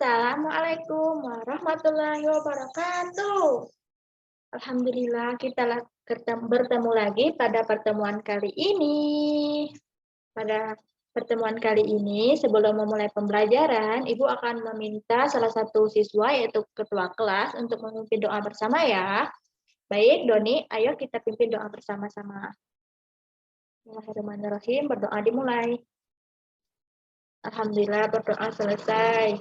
Assalamualaikum warahmatullahi wabarakatuh. Alhamdulillah kita bertemu lagi pada pertemuan kali ini. Pada pertemuan kali ini, sebelum memulai pembelajaran, Ibu akan meminta salah satu siswa, yaitu ketua kelas, untuk memimpin doa bersama ya. Baik, Doni, ayo kita pimpin doa bersama-sama. Bismillahirrahmanirrahim, berdoa dimulai. Alhamdulillah berdoa selesai.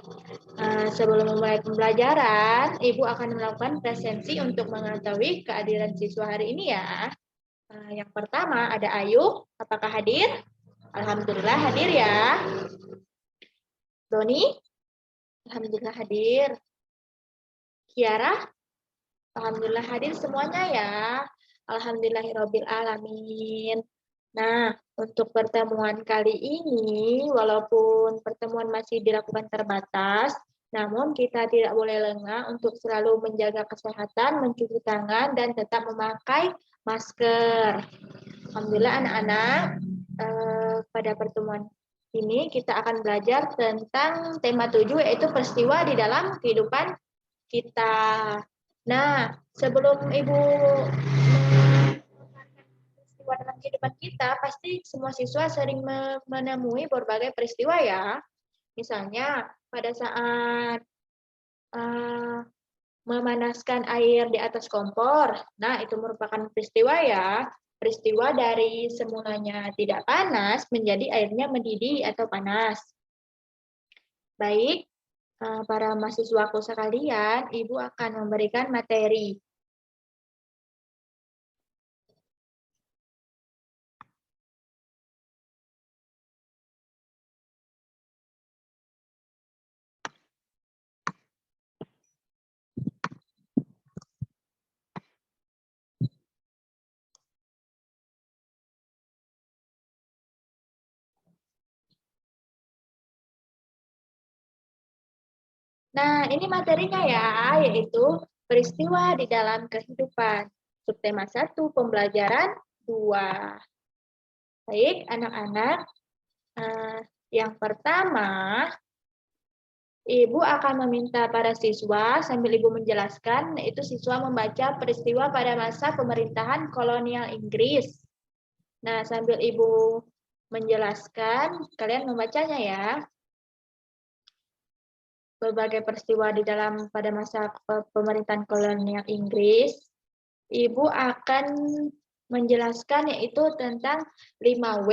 Sebelum memulai pembelajaran, Ibu akan melakukan presensi untuk mengetahui kehadiran siswa hari ini ya. Yang pertama ada Ayu, apakah hadir? Alhamdulillah hadir ya. Doni, alhamdulillah hadir. Kiara, alhamdulillah hadir semuanya ya. Alhamdulillahirabbil alamin. Nah, untuk pertemuan kali ini, walaupun pertemuan masih dilakukan terbatas, namun kita tidak boleh lengah untuk selalu menjaga kesehatan, mencuci tangan, dan tetap memakai masker. Alhamdulillah anak-anak, pada pertemuan ini kita akan belajar tentang tema 7, yaitu peristiwa di dalam kehidupan kita. Nah, sebelum Ibu peristiwa dalam kehidupan kita, pasti semua siswa sering menemui berbagai peristiwa ya. Misalnya pada saat memanaskan air di atas kompor. Nah, itu merupakan peristiwa ya. Peristiwa dari semulanya tidak panas menjadi airnya mendidih atau panas. Baik, para mahasiswaku sekalian, Ibu akan memberikan materi. Nah, ini materinya ya, yaitu peristiwa di dalam kehidupan. Subtema 1, pembelajaran 2. Baik, anak-anak. Yang pertama, Ibu akan meminta para siswa, sambil Ibu menjelaskan, yaitu siswa membaca peristiwa pada masa pemerintahan kolonial Inggris. Nah, sambil Ibu menjelaskan, kalian membacanya ya. Berbagai peristiwa di dalam pada masa pemerintahan kolonial Inggris, Ibu akan menjelaskan yaitu tentang 5W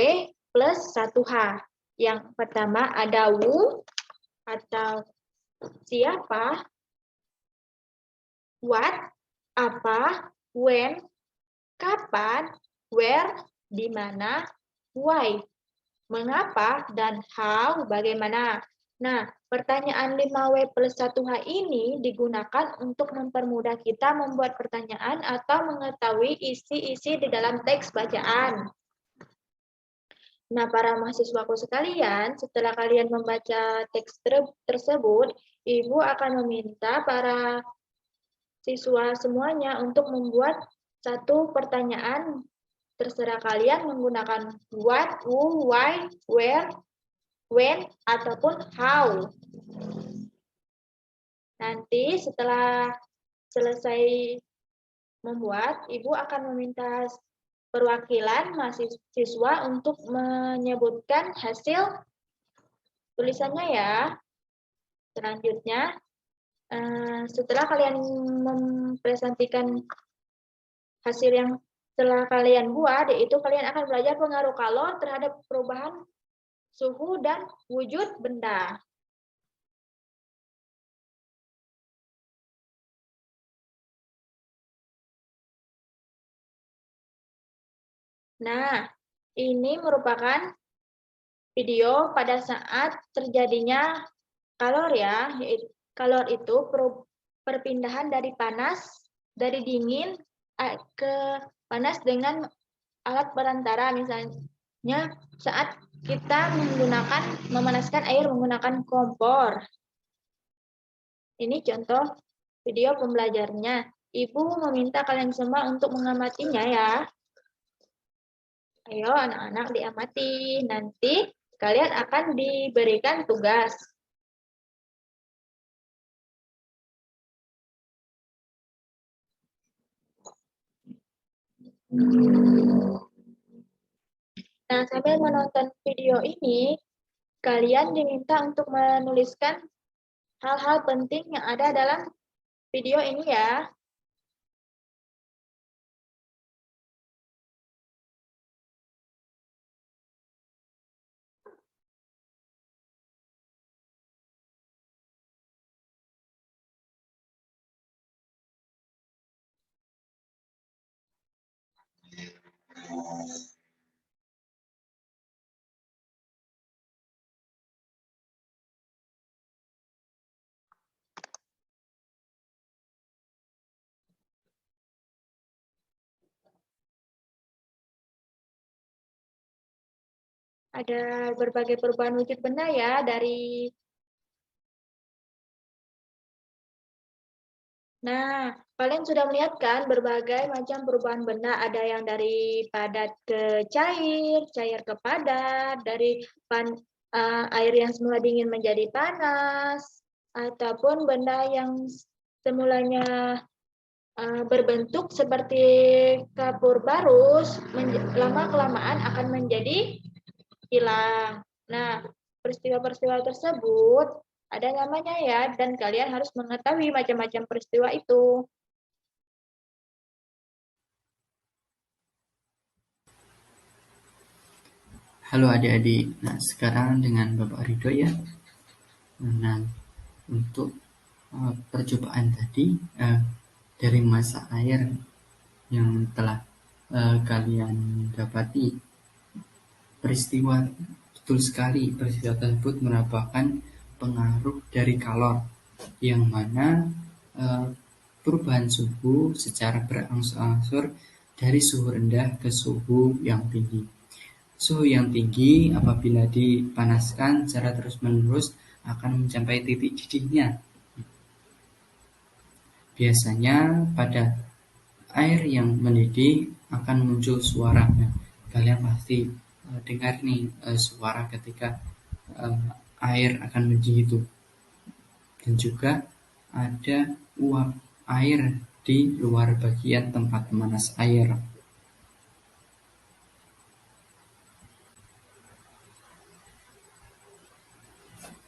plus 1H. Yang pertama ada who atau siapa, what, apa, when, kapan, where, di mana, why, mengapa, dan how, bagaimana. Nah, pertanyaan 5W plus 1H ini digunakan untuk mempermudah kita membuat pertanyaan atau mengetahui isi-isi di dalam teks bacaan. Nah, para mahasiswaku sekalian, setelah kalian membaca teks tersebut, Ibu akan meminta para siswa semuanya untuk membuat satu pertanyaan terserah kalian menggunakan what, who, why, where, when, ataupun how. Nanti setelah selesai membuat, Ibu akan meminta perwakilan mahasiswa untuk menyebutkan hasil tulisannya ya. Selanjutnya, setelah kalian mempresentasikan hasil yang telah kalian buat, yaitu kalian akan belajar pengaruh kalor terhadap perubahan suhu dan wujud benda. Nah, ini merupakan video pada saat terjadinya kalor ya. Kalor itu perpindahan dari panas, dari dingin ke panas dengan alat perantara, misalnya saat kita memanaskan air menggunakan kompor. Ini contoh video pembelajarnya. Ibu meminta kalian semua untuk mengamatinya ya. Ayo anak-anak diamati. Nanti kalian akan diberikan tugas. Nah, sambil menonton video ini, kalian diminta untuk menuliskan hal-hal penting yang ada dalam video ini ya. Ada berbagai perubahan wujud benda ya dari. Nah, kalian sudah melihat kan berbagai macam perubahan benda, ada yang dari padat ke cair, cair ke padat, dari air yang semula dingin menjadi panas, ataupun benda yang semulanya berbentuk seperti kapur barus, lama-kelamaan akan menjadi hilang. Nah, peristiwa-peristiwa tersebut ada namanya ya, dan kalian harus mengetahui macam-macam peristiwa itu. Halo adik-adik, nah sekarang dengan Bapak Ridho ya. Nah, untuk percobaan tadi dari masa air yang telah kalian dapati, peristiwa betul sekali, peristiwa tersebut merupakan pengaruh dari kalor, yang mana perubahan suhu secara berangsur-angsur dari suhu rendah ke suhu yang tinggi. Suhu yang tinggi apabila dipanaskan secara terus-menerus akan mencapai titik didihnya. Biasanya pada air yang mendidih akan muncul suara. Nah, kalian pasti dengar nih suara ketika air akan mendidih itu. Dan juga ada uap air di luar bagian tempat pemanas air.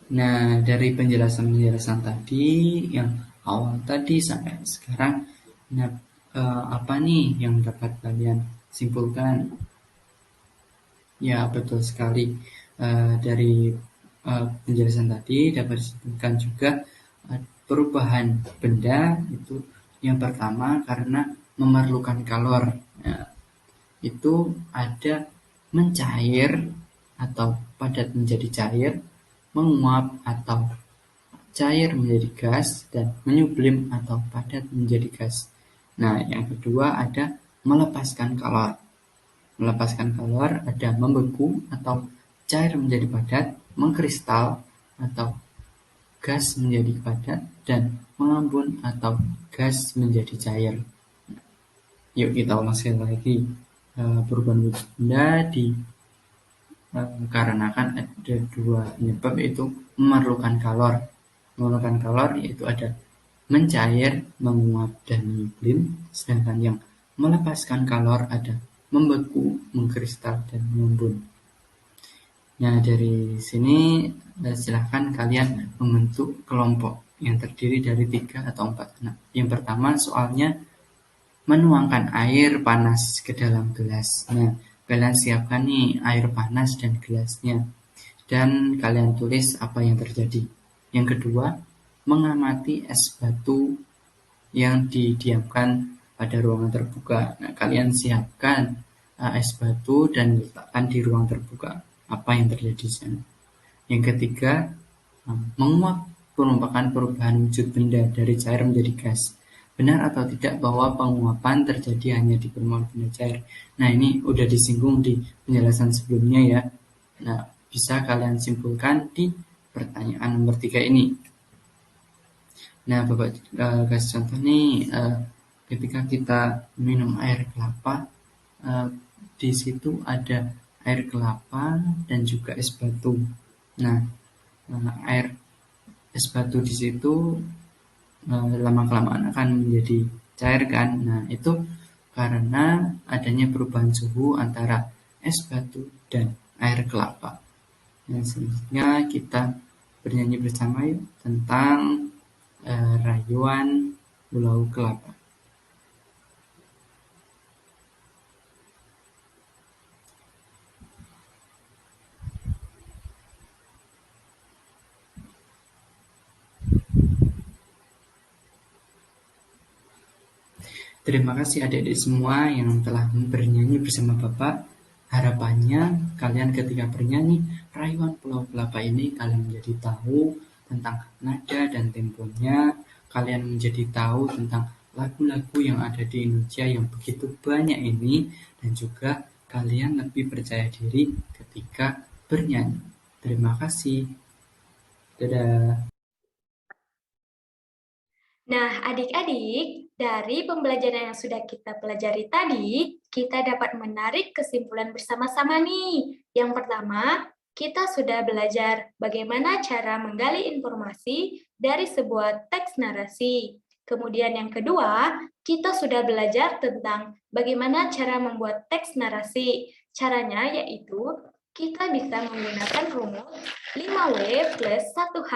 Nah, dari penjelasan-penjelasan tadi yang awal tadi sampai sekarang, nah, apa nih yang dapat kalian simpulkan? Ya, betul sekali. Dari penjelasan tadi dapat disimpulkan juga perubahan benda itu yang pertama karena memerlukan kalor. Nah, itu ada mencair atau padat menjadi cair, menguap atau cair menjadi gas, dan menyublim atau padat menjadi gas. Nah, yang kedua ada melepaskan kalor. Melepaskan kalor ada membeku atau cair menjadi padat, mengkristal atau gas menjadi padat, dan mengambun atau gas menjadi cair. Yuk kita ulang sekali lagi. Perubahan wujud benda dikarenakan ada dua penyebab, yaitu memerlukan kalor. Memerlukan kalor yaitu ada mencair, menguap, dan menyublim. Sedangkan yang melepaskan kalor ada membeku, mengkristal, dan mengembun. Nah, dari sini silahkan kalian membentuk kelompok yang terdiri dari 3 atau 4 anak. Yang pertama soalnya menuangkan air panas ke dalam gelas. Nah, kalian siapkan nih air panas dan gelasnya, dan kalian tulis apa yang terjadi. Yang kedua, mengamati es batu yang didiamkan pada ruangan terbuka. Nah, kalian siapkan es batu dan letakkan di ruang terbuka. Apa yang terjadi di sana? Yang ketiga, menguap merupakan perubahan wujud benda dari cair menjadi gas. Benar atau tidak bahwa penguapan terjadi hanya di permukaan benda cair? Nah, ini udah disinggung di penjelasan sebelumnya ya. Nah, bisa kalian simpulkan di pertanyaan nomor 3 ini. Nah, Bapak kasih contoh nih, ketika kita minum air kelapa, di situ ada air kelapa dan juga es batu. Nah, air es batu di situ lama kelamaan akan menjadi cair kan. Nah, itu karena adanya perubahan suhu antara es batu dan air kelapa. Nah, selanjutnya kita bernyanyi bersama yuk tentang rayuan Pulau Kelapa. Terima kasih adik-adik semua yang telah bernyanyi bersama Bapak. Harapannya kalian ketika bernyanyi rayuan Pulau Kelapa ini kalian menjadi tahu tentang nada dan temponya, kalian menjadi tahu tentang lagu-lagu yang ada di Indonesia yang begitu banyak ini, dan juga kalian lebih percaya diri ketika bernyanyi. Terima kasih. Dadah. Nah, adik-adik, dari pembelajaran yang sudah kita pelajari tadi, kita dapat menarik kesimpulan bersama-sama nih. Yang pertama, kita sudah belajar bagaimana cara menggali informasi dari sebuah teks narasi. Kemudian yang kedua, kita sudah belajar tentang bagaimana cara membuat teks narasi. Caranya yaitu kita bisa menggunakan rumus 5W plus 1H.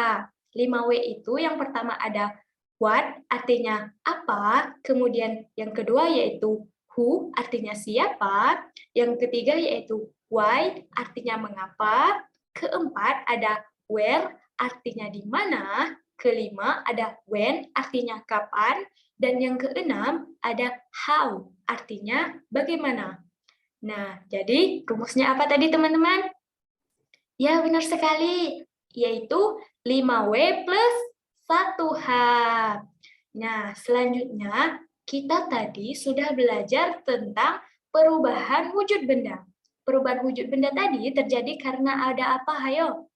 5W itu yang pertama ada what artinya apa, kemudian yang kedua yaitu who artinya siapa, yang ketiga yaitu why artinya mengapa, keempat ada where artinya di mana, kelima ada when artinya kapan, dan yang keenam ada how artinya bagaimana. Nah, jadi rumusnya apa tadi teman-teman? Ya, benar sekali, yaitu 5W plus 1H. Nah, selanjutnya kita tadi sudah belajar tentang perubahan wujud benda. Perubahan wujud benda tadi terjadi karena ada apa, hayo?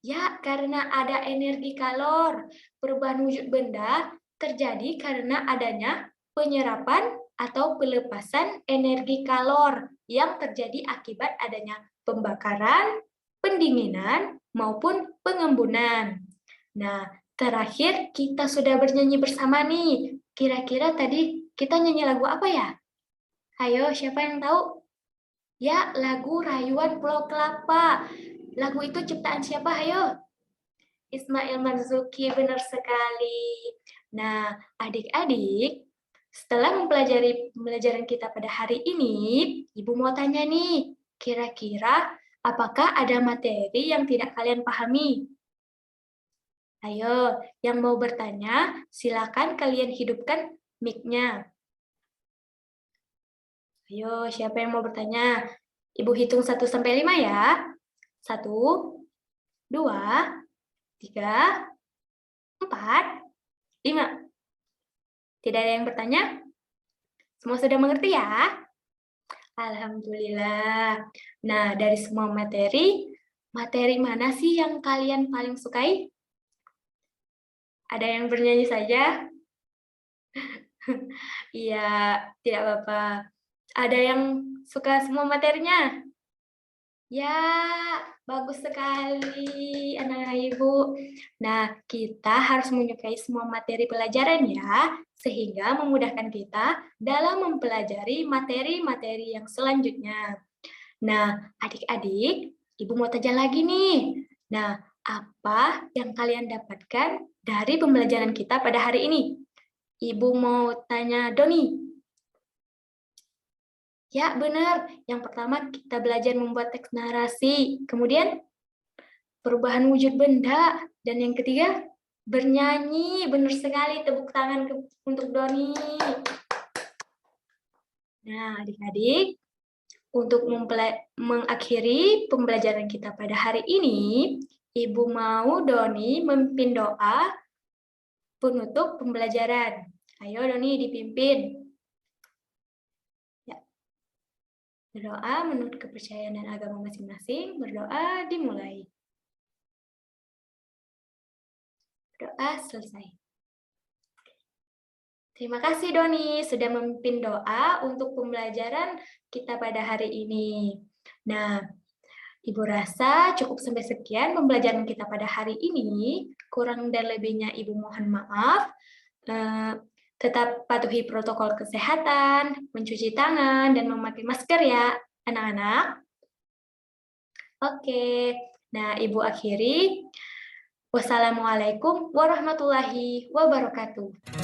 Ya, karena ada energi kalor. Perubahan wujud benda terjadi karena adanya penyerapan atau pelepasan energi kalor yang terjadi akibat adanya pembakaran, pendinginan, maupun pengembunan. Nah, terakhir kita sudah bernyanyi bersama nih. Kira-kira tadi kita nyanyi lagu apa ya? Ayo, siapa yang tahu? Ya, lagu Rayuan Pulau Kelapa. Lagu itu ciptaan siapa, ayo? Ismail Marzuki, benar sekali. Nah, adik-adik, setelah mempelajari pembelajaran kita pada hari ini, Ibu mau tanya nih, kira-kira apakah ada materi yang tidak kalian pahami? Ayo, yang mau bertanya, silakan kalian hidupkan mic-nya. Ayo, siapa yang mau bertanya? Ibu hitung 1-5 ya. 1, 2, 3, 4, 5. Tidak ada yang bertanya? Semua sudah mengerti ya? Alhamdulillah. Nah, dari semua materi mana sih yang kalian paling sukai? Ada yang bernyanyi saja? Iya, tidak apa-apa. Ada yang suka semua materinya? Ya, bagus sekali anak-anak ibu. Nah, kita harus menyukai semua materi pelajaran ya, sehingga memudahkan kita dalam mempelajari materi-materi yang selanjutnya. Nah, adik-adik, ibu mau tanya lagi nih. Nah, apa yang kalian dapatkan dari pembelajaran kita pada hari ini? Ibu mau tanya Doni. Ya, benar. Yang pertama kita belajar membuat teks narasi. Kemudian perubahan wujud benda. Dan yang ketiga, bernyanyi. Benar sekali, tepuk tangan untuk Doni. Nah, adik-adik, untuk mengakhiri pembelajaran kita pada hari ini, Ibu mau Doni memimpin doa penutup pembelajaran. Ayo Doni dipimpin. Berdoa menurut kepercayaan dan agama masing-masing. Berdoa dimulai. Doa selesai. Terima kasih Doni sudah memimpin doa untuk pembelajaran kita pada hari ini. Nah, Ibu rasa cukup sampai sekian pembelajaran kita pada hari ini. Kurang dan lebihnya Ibu mohon maaf. Tetap patuhi protokol kesehatan, mencuci tangan, dan memakai masker ya, anak-anak. Oke, nah Ibu akhiri. Wassalamualaikum warahmatullahi wabarakatuh.